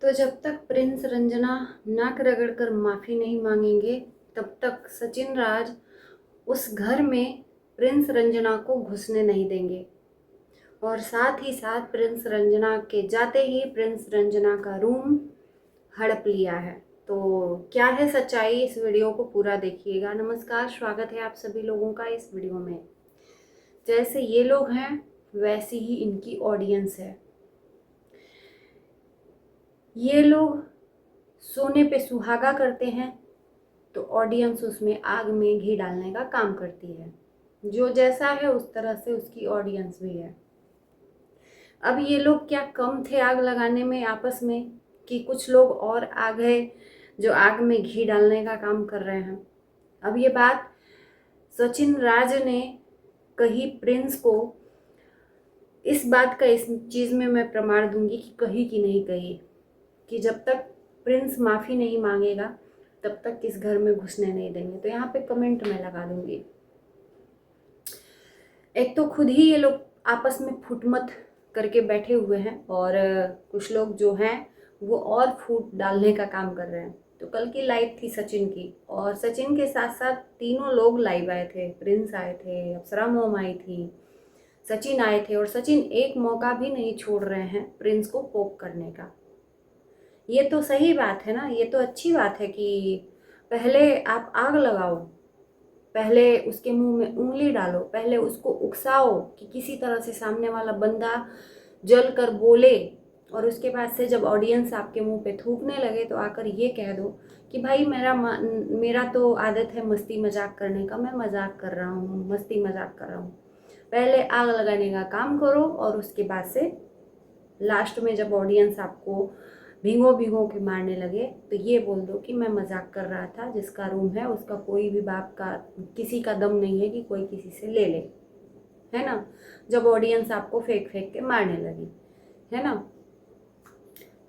तो जब तक प्रिंस रंजना नाक रगड़कर माफ़ी नहीं मांगेंगे, तब तक सचिन राज उस घर में प्रिंस रंजना को घुसने नहीं देंगे। और साथ ही साथ प्रिंस रंजना के जाते ही प्रिंस रंजना का रूम हड़प लिया है। तो क्या है सच्चाई, इस वीडियो को पूरा देखिएगा। नमस्कार, स्वागत है आप सभी लोगों का इस वीडियो में। जैसे ये लोग हैं वैसी ही इनकी ऑडियंस है। ये लोग सोने पे सुहागा करते हैं तो ऑडियंस उसमें आग में घी डालने का काम करती है। जो जैसा है उस तरह से उसकी ऑडियंस भी है। अब ये लोग क्या कम थे आग लगाने में आपस में, कि कुछ लोग और आ गए जो आग में घी डालने का काम कर रहे हैं। अब ये बात सचिन राज ने कही प्रिंस को, इस बात का इस चीज़ में मैं प्रमाण दूंगी कि कही कि नहीं कही, कि जब तक प्रिंस माफ़ी नहीं मांगेगा तब तक इस घर में घुसने नहीं देंगे। तो यहाँ पे कमेंट मैं लगा दूंगी। एक तो खुद ही ये लोग आपस में फुटमत करके बैठे हुए हैं और कुछ लोग जो हैं वो और फूट डालने का काम कर रहे हैं। तो कल की लाइव थी सचिन की, और सचिन के साथ साथ तीनों लोग लाइव आए थे। प्रिंस आए थे, अप्सरा मोम आई थी, सचिन आए थे। और सचिन एक मौका भी नहीं छोड़ रहे हैं प्रिंस को पोक करने का। ये तो सही बात है ना, ये तो अच्छी बात है कि पहले आप आग लगाओ, पहले उसके मुंह में उंगली डालो, पहले उसको उकसाओ कि किसी तरह से सामने वाला बंदा जल कर बोले, और उसके बाद से जब ऑडियंस आपके मुंह पे थूकने लगे तो आकर ये कह दो कि भाई मेरा तो आदत है मस्ती मजाक करने का, मैं मजाक कर रहा हूँ, मस्ती मजाक कर रहा हूँ। पहले आग लगाने का काम करो और उसके बाद से लास्ट में जब ऑडियंस आपको भिगो भिगो के मारने लगे तो ये बोल दो कि मैं मजाक कर रहा था। जिसका रूम है उसका कोई भी बाप का किसी का दम नहीं है कि कोई किसी से ले ले, है ना। जब ऑडियंस आपको फेंक फेंक के मारने लगी, है ना।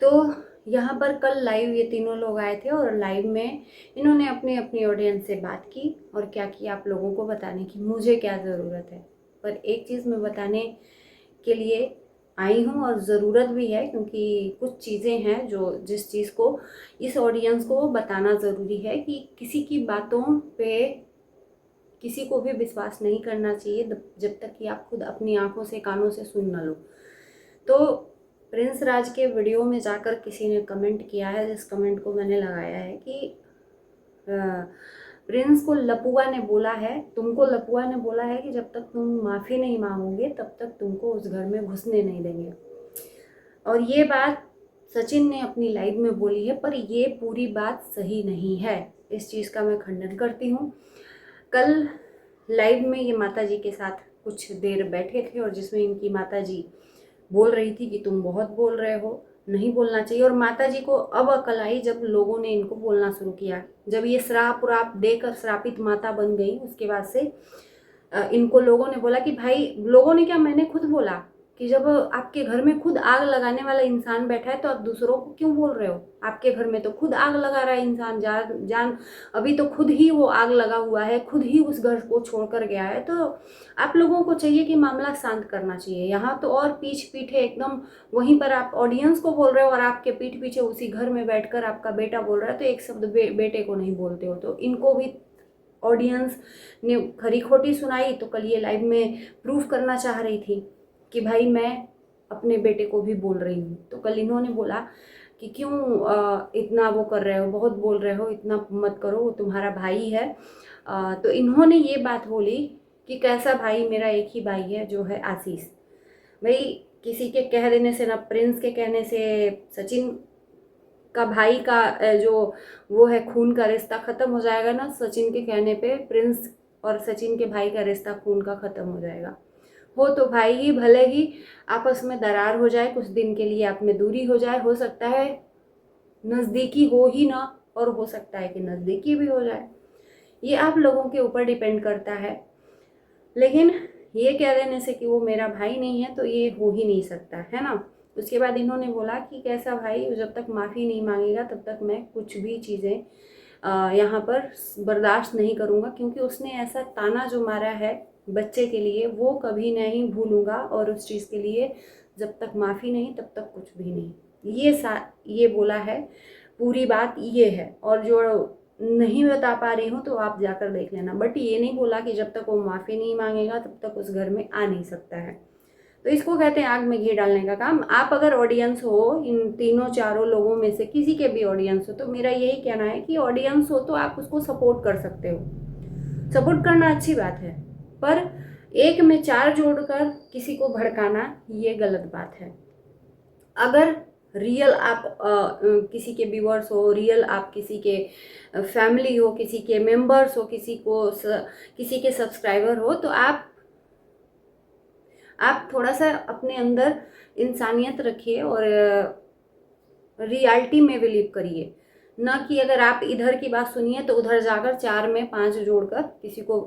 तो यहाँ पर कल लाइव ये तीनों लोग आए थे और लाइव में इन्होंने अपनी अपनी ऑडियंस से बात की और क्या किया आप लोगों को बताने की मुझे क्या ज़रूरत है। पर एक चीज़ मैं बताने के लिए आई हूँ और ज़रूरत भी है, क्योंकि कुछ चीज़ें हैं जो जिस चीज़ को इस ऑडियंस को बताना ज़रूरी है कि किसी की बातों पे किसी को भी विश्वास नहीं करना चाहिए जब तक कि आप खुद अपनी आंखों से कानों से सुन ना लो। तो प्रिंस राज के वीडियो में जाकर किसी ने कमेंट किया है, जिस कमेंट को मैंने लगाया है कि प्रिंस को लपुआ ने बोला है, तुमको लपुआ ने बोला है कि जब तक तुम माफ़ी नहीं मांगोगे तब तक तुमको उस घर में घुसने नहीं देंगे। और ये बात सचिन ने अपनी लाइव में बोली है, पर ये पूरी बात सही नहीं है। इस चीज़ का मैं खंडन करती हूँ। कल लाइव में ये माताजी के साथ कुछ देर बैठे थे और जिसमें इनकी माताजी बोल रही थी कि तुम बहुत बोल रहे हो, नहीं बोलना चाहिए। और माताजी को अब अकल आई जब लोगों ने इनको बोलना शुरू किया। जब ये श्राप उराप देकर श्रापित माता बन गई, उसके बाद से इनको लोगों ने बोला कि भाई, लोगों ने क्या, मैंने खुद बोला कि जब आपके घर में खुद आग लगाने वाला इंसान बैठा है तो आप दूसरों को क्यों बोल रहे हो। आपके घर में तो खुद आग लगा रहा है इंसान, जान अभी तो खुद ही वो आग लगा हुआ है, खुद ही उस घर को छोड़कर गया है। तो आप लोगों को चाहिए कि मामला शांत करना चाहिए। यहाँ तो और पीठ पीछे एकदम वहीं पर आप ऑडियंस को बोल रहे हो और आपके पीठ पीछे उसी घर में बैठकर आपका बेटा बोल रहा है, तो एक शब्द बेटे को नहीं बोलते हो। तो इनको भी ऑडियंस ने खरी खोटी सुनाई। तो कल ये लाइव में प्रूफ करना चाह रही थी कि भाई मैं अपने बेटे को भी बोल रही हूँ। तो कल इन्होंने बोला कि क्यों इतना वो कर रहे हो, बहुत बोल रहे हो, इतना मत करो, वो तुम्हारा भाई है। तो इन्होंने ये बात बोली कि कैसा भाई, मेरा एक ही भाई है जो है आशीष। भाई किसी के कह देने से ना, प्रिंस के कहने से सचिन का भाई का जो वो है खून का रिश्ता ख़त्म हो जाएगा ना, सचिन के कहने पे प्रिंस और सचिन के भाई का रिश्ता खून का ख़त्म हो जाएगा। हो तो भाई ही, भले ही आपस में दरार हो जाए, कुछ दिन के लिए आप में दूरी हो जाए, हो सकता है नज़दीकी हो ही ना, और हो सकता है कि नज़दीकी भी हो जाए। ये आप लोगों के ऊपर डिपेंड करता है। लेकिन ये कह देने से कि वो मेरा भाई नहीं है तो ये हो ही नहीं सकता, है ना। उसके बाद इन्होंने बोला कि कैसा भाई, जब तक माफ़ी नहीं मांगेगा तब तक मैं कुछ भी चीज़ें यहाँ पर बर्दाश्त नहीं करूँगा, क्योंकि उसने ऐसा ताना जो मारा है बच्चे के लिए वो कभी नहीं भूलूँगा। और उस चीज़ के लिए जब तक माफ़ी नहीं तब तक कुछ भी नहीं। ये बोला है, पूरी बात ये है। और जो नहीं बता पा रही हूँ तो आप जाकर देख लेना। बट ये नहीं बोला कि जब तक वो माफ़ी नहीं मांगेगा तब तक उस घर में आ नहीं सकता है। तो इसको कहते हैं आग में घी डालने का काम। आप अगर ऑडियंस हो, इन तीनों चारों लोगों में से किसी के भी ऑडियंस हो, तो मेरा यही कहना है कि ऑडियंस हो तो आप उसको सपोर्ट कर सकते हो। सपोर्ट करना अच्छी बात है, पर एक में चार जोड़कर किसी को भड़काना ये गलत बात है। अगर रियल आप किसी के व्यूअर्स हो, रियल आप किसी के फैमिली हो, किसी के मेंबर्स हो, किसी के सब्सक्राइबर हो, तो आप थोड़ा सा अपने अंदर इंसानियत रखिए और रियलिटी में बिलीव करिए। ना कि अगर आप इधर की बात सुनिए तो उधर जाकर 4 में 5 जोड़कर किसी को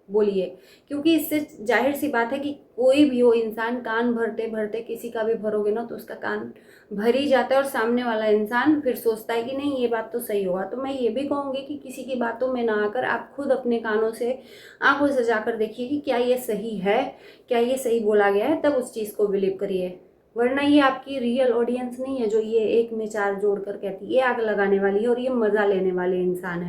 बोलिए, क्योंकि इससे जाहिर सी बात है कि कोई भी हो इंसान, कान भरते भरते किसी का भी भरोगे ना तो उसका कान भर ही जाता है और सामने वाला इंसान फिर सोचता है कि नहीं ये बात तो सही होगा। तो मैं ये भी कहूँगी कि किसी की बातों में ना आकर आप खुद अपने कानों से, आंखों से जाकर देखिए कि क्या ये सही है, क्या ये सही बोला गया है, तब उस चीज़ को बिलीव करिए। वरना ये आपकी रियल ऑडियंस नहीं है जो ये एक में चार जोड़कर कहती है। ये आग लगाने वाली है और ये मज़ा लेने वाले इंसान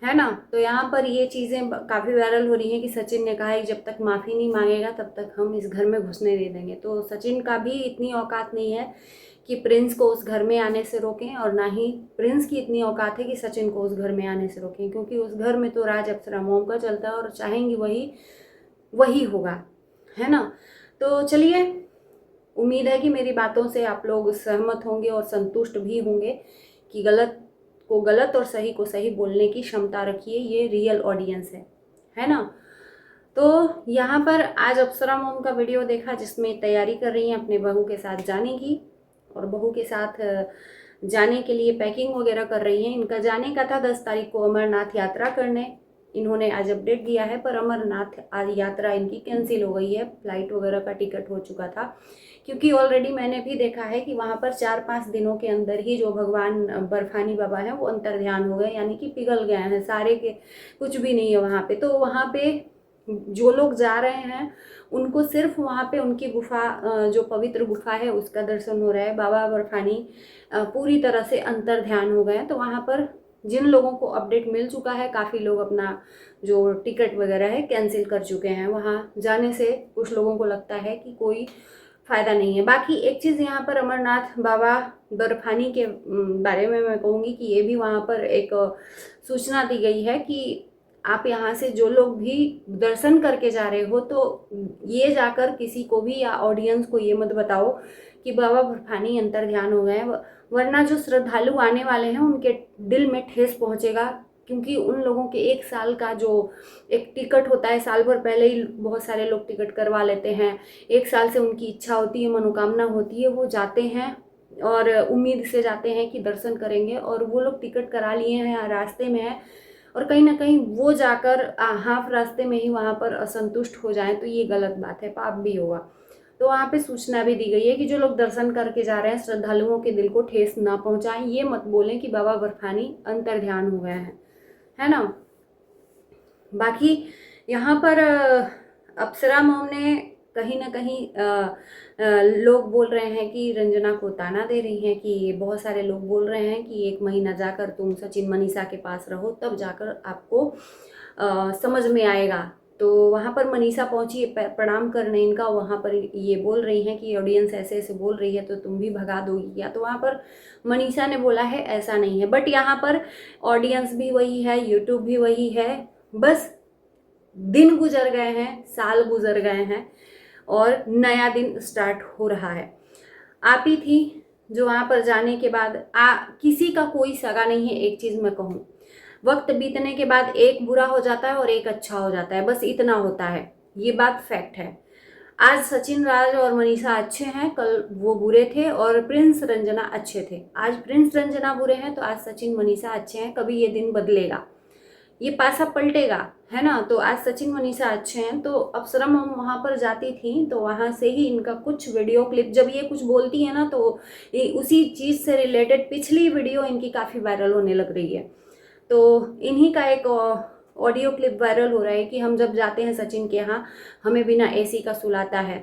है ना। तो यहाँ पर ये चीज़ें काफ़ी वायरल हो रही हैं कि सचिन ने कहा है कि जब तक माफ़ी नहीं मांगेगा तब तक हम इस घर में घुसने नहीं देंगे। तो सचिन का भी इतनी औकात नहीं है कि प्रिंस को उस घर में आने से रोकें, और ना ही प्रिंस की इतनी औकात है कि सचिन को उस घर में आने से रोकें, क्योंकि उस घर में तो राज अप्सरा मोम का चलता है और चाहेंगी वही होगा, है ना। तो चलिए, उम्मीद है कि मेरी बातों से आप लोग सहमत होंगे और संतुष्ट भी होंगे कि गलत को गलत और सही को सही बोलने की क्षमता रखिए, ये रियल ऑडियंस है ना। तो यहाँ पर आज अप्सरा मोम का वीडियो देखा जिसमें तैयारी कर रही हैं अपने बहू के साथ जाने की, और बहू के साथ जाने के लिए पैकिंग वगैरह कर रही हैं। इनका जाने का था 10 तारीख को अमरनाथ यात्रा करने, इन्होंने आज अपडेट दिया है, पर अमरनाथ यात्रा इनकी कैंसिल हो गई है। फ्लाइट वगैरह का टिकट हो चुका था, क्योंकि ऑलरेडी मैंने भी देखा है कि वहाँ पर 4-5 दिनों के अंदर ही जो भगवान बर्फानी बाबा हैं वो अंतर्ध्यान हो गए, यानी कि पिघल गए हैं सारे के, कुछ भी नहीं है वहाँ पे। तो वहाँ पे जो लोग जा रहे हैं उनको सिर्फ वहाँ पे उनकी गुफा, जो पवित्र गुफा है उसका दर्शन हो रहा है। बाबा बर्फानी पूरी तरह से अंतर्ध्यान हो गए हैं। तो वहाँ पर जिन लोगों को अपडेट मिल चुका है, काफ़ी लोग अपना जो टिकट वगैरह है कैंसिल कर चुके हैं। वहाँ जाने से कुछ लोगों को लगता है कि कोई फ़ायदा नहीं है। बाकी एक चीज़ यहाँ पर अमरनाथ बाबा बर्फानी के बारे में मैं कहूँगी कि ये भी वहाँ पर एक सूचना दी गई है कि आप यहाँ से जो लोग भी दर्शन करके जा रहे हो तो ये जाकर किसी को भी या ऑडियंस को ये मत बताओ कि बाबा बर्फानी अंतर्ध्यान हो गए हैं, वरना जो श्रद्धालु आने वाले हैं उनके दिल में ठेस पहुँचेगा। क्योंकि उन लोगों के 1 साल का जो एक टिकट होता है, साल भर पहले ही बहुत सारे लोग टिकट करवा लेते हैं। 1 साल से उनकी इच्छा होती है, मनोकामना होती है, वो जाते हैं और उम्मीद से जाते हैं कि दर्शन करेंगे, और वो लोग टिकट करा लिए हैं, रास्ते में है, और कहीं ना कहीं वो जाकर हाफ रास्ते में ही वहाँ पर असंतुष्ट हो जाएं तो ये गलत बात है, पाप भी होगा। तो वहाँ पे सूचना भी दी गई है कि जो लोग दर्शन करके जा रहे हैं श्रद्धालुओं के दिल को ठेस ना पहुँचाएं। ये मत बोलें कि बाबा बर्फानी अंतर्ध्यान हो गए हैं, है ना। बाकी यहाँ पर अप्सरा मोम ने कहीं ना कहीं लोग बोल रहे हैं कि रंजना को ताना दे रही हैं, कि बहुत सारे लोग बोल रहे हैं कि 1 महीना जाकर तुम सचिन मनीषा के पास रहो, तब जाकर आपको समझ में आएगा। तो वहाँ पर मनीषा पहुँची प्रणाम करने इनका, वहाँ पर ये बोल रही हैं कि ऑडियंस ऐसे ऐसे बोल रही है तो तुम भी भगा दोगी क्या। तो वहाँ पर मनीषा ने बोला है ऐसा नहीं है, बट यहाँ पर ऑडियंस भी वही है, यूट्यूब भी वही है, बस दिन गुजर गए हैं, साल गुजर गए हैं और नया दिन स्टार्ट हो रहा है। आप ही थी जो वहाँ पर जाने के बाद किसी का कोई सगा नहीं है। एक चीज़ मैं कहूँ, वक्त बीतने के बाद एक बुरा हो जाता है और एक अच्छा हो जाता है, बस इतना होता है, ये बात फैक्ट है। आज सचिन राज और मनीषा अच्छे हैं, कल वो बुरे थे, और प्रिंस रंजना अच्छे थे। आज प्रिंस रंजना बुरे हैं तो आज सचिन मनीषा अच्छे हैं। कभी ये दिन बदलेगा, ये पासा पलटेगा, है ना। तो आज सचिन मनीषा अच्छे हैं। तो अप्सरा मोम वहाँ पर जाती थी तो वहाँ से ही इनका कुछ वीडियो क्लिप, जब ये कुछ बोलती है ना तो उसी चीज़ से रिलेटेड पिछली वीडियो इनकी काफ़ी वायरल होने लग रही है। तो इन्हीं का एक ऑडियो क्लिप वायरल हो रहा है कि हम जब जाते हैं सचिन के यहाँ हमें बिना एसी का सुलाता है।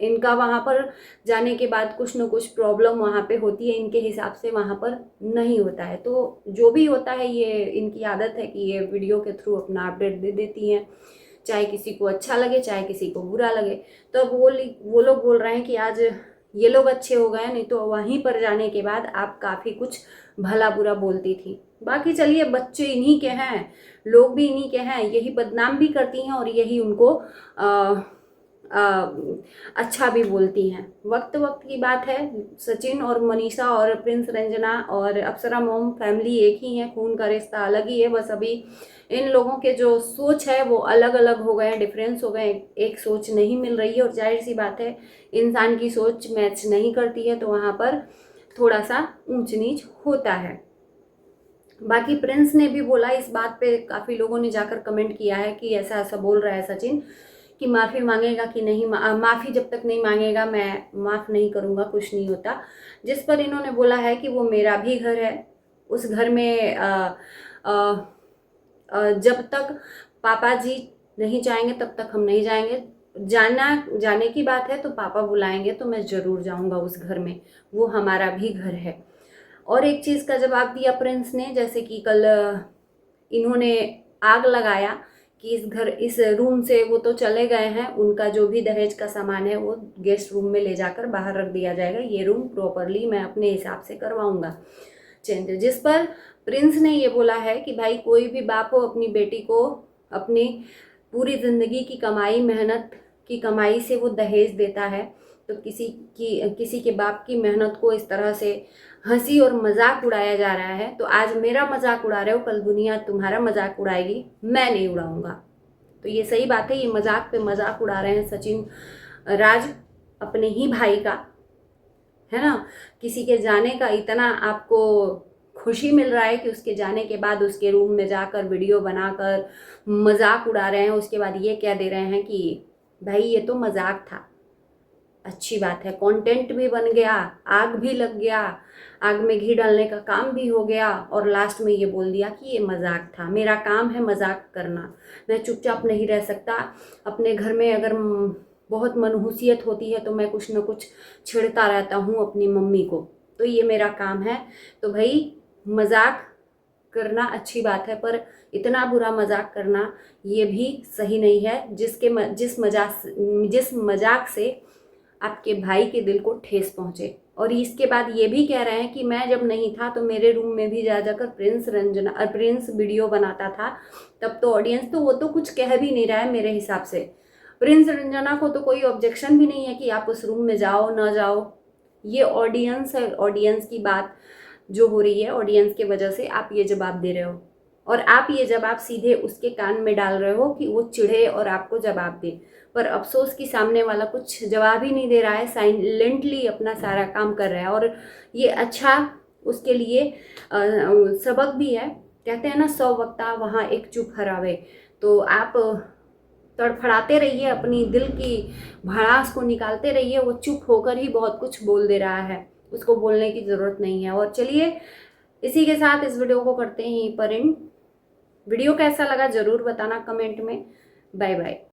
इनका वहाँ पर जाने के बाद कुछ न कुछ प्रॉब्लम वहाँ पे होती है, इनके हिसाब से वहाँ पर नहीं होता है। तो जो भी होता है ये इनकी आदत है कि ये वीडियो के थ्रू अपना अपडेट दे देती हैं, चाहे किसी को अच्छा लगे चाहे किसी को बुरा लगे। तो अब वो लोग बोल रहे हैं कि आज ये लोग अच्छे हो गए, नहीं तो वहीं पर जाने के बाद आप काफ़ी कुछ भला बुरा बोलती थी। बाकी चलिए, बच्चे इन्हीं के हैं, लोग भी इन्हीं के हैं, यही बदनाम भी करती हैं और यही उनको अच्छा भी बोलती हैं। वक्त वक्त की बात है, सचिन और मनीषा और प्रिंस रंजना और अप्सरा मोम फैमिली एक ही है, खून का रिश्ता अलग ही है। बस अभी इन लोगों के जो सोच है वो अलग अलग हो गए हैं, डिफरेंस हो गए, एक सोच नहीं मिल रही है। और जाहिर सी बात है, इंसान की सोच मैच नहीं करती है तो वहाँ पर थोड़ा सा ऊंच नीच होता है। बाकी प्रिंस ने भी बोला इस बात पे, काफ़ी लोगों ने जाकर कमेंट किया है कि ऐसा ऐसा बोल रहा है सचिन कि माफ़ी मांगेगा कि नहीं, माफ़ी जब तक नहीं मांगेगा मैं माफ़ नहीं करूँगा, कुछ नहीं होता। जिस पर इन्होंने बोला है कि वो मेरा भी घर है, उस घर में जब तक पापा जी नहीं जाएंगे तब तक हम नहीं जाएंगे। जाने की बात है तो पापा बुलाएंगे तो मैं ज़रूर जाऊँगा उस घर में, वो हमारा भी घर है। और एक चीज़ का जवाब दिया प्रिंस ने, जैसे कि कल इन्होंने आग लगाया कि इस रूम से वो तो चले गए हैं, उनका जो भी दहेज का सामान है वो गेस्ट रूम में ले जाकर बाहर रख दिया जाएगा, ये रूम प्रॉपरली मैं अपने हिसाब से करवाऊंगा चेंज। जिस पर प्रिंस ने ये बोला है कि भाई कोई भी बाप हो अपनी बेटी को अपनी पूरी ज़िंदगी की कमाई, मेहनत की कमाई से वो दहेज देता है, तो किसी के बाप की मेहनत को इस तरह से हंसी और मजाक उड़ाया जा रहा है। तो आज मेरा मजाक उड़ा रहे हो, कल दुनिया तुम्हारा मजाक उड़ाएगी, मैं नहीं उड़ाऊंगा। तो ये सही बात है, ये मजाक पे मजाक उड़ा रहे हैं सचिन राज अपने ही भाई का, है ना। किसी के जाने का इतना आपको खुशी मिल रहा है कि उसके जाने के बाद उसके रूम में जाकर वीडियो बनाकर मजाक उड़ा रहे हैं, उसके बाद ये कह दे रहे हैं कि भाई ये तो मजाक था। अच्छी बात है, कंटेंट भी बन गया, आग भी लग गया, आग में घी डालने का काम भी हो गया, और लास्ट में ये बोल दिया कि ये मजाक था। मेरा काम है मजाक करना, मैं चुपचाप नहीं रह सकता। अपने घर में अगर बहुत मनहूसियत होती है तो मैं कुछ ना कुछ छिड़ता रहता हूँ अपनी मम्मी को, तो ये मेरा काम है। तो भाई मजाक करना अच्छी बात है, पर इतना बुरा मजाक करना ये भी सही नहीं है, जिस मजाक से आपके भाई के दिल को ठेस पहुंचे। और इसके बाद ये भी कह रहे हैं कि मैं जब नहीं था तो मेरे रूम में भी जाकर प्रिंस वीडियो बनाता था, तब तो ऑडियंस, तो वो तो कुछ कह भी नहीं रहा है मेरे हिसाब से। प्रिंस रंजना को तो कोई ऑब्जेक्शन भी नहीं है कि आप उस रूम में जाओ ना जाओ, ये ऑडियंस है, ऑडियंस की बात जो हो रही है, ऑडियंस की वजह से आप ये जवाब दे रहे हो, और आप ये जवाब सीधे उसके कान में डाल रहे हो कि वो चिढ़े और आपको जवाब दे। पर अफसोस कि सामने वाला कुछ जवाब ही नहीं दे रहा है, साइलेंटली अपना सारा काम कर रहा है। और ये अच्छा उसके लिए सबक भी है। कहते हैं ना, 100 वक्ता वहाँ एक चुप हरावे। तो आप तड़फड़ाते रहिए, अपनी दिल की भड़ास को निकालते रहिए, वो चुप होकर ही बहुत कुछ बोल दे रहा है, उसको बोलने की ज़रूरत नहीं है। और चलिए, इसी के साथ इस वीडियो को करते हैं यहीं पर एंड। वीडियो कैसा लगा ज़रूर बताना कमेंट में। Bye bye.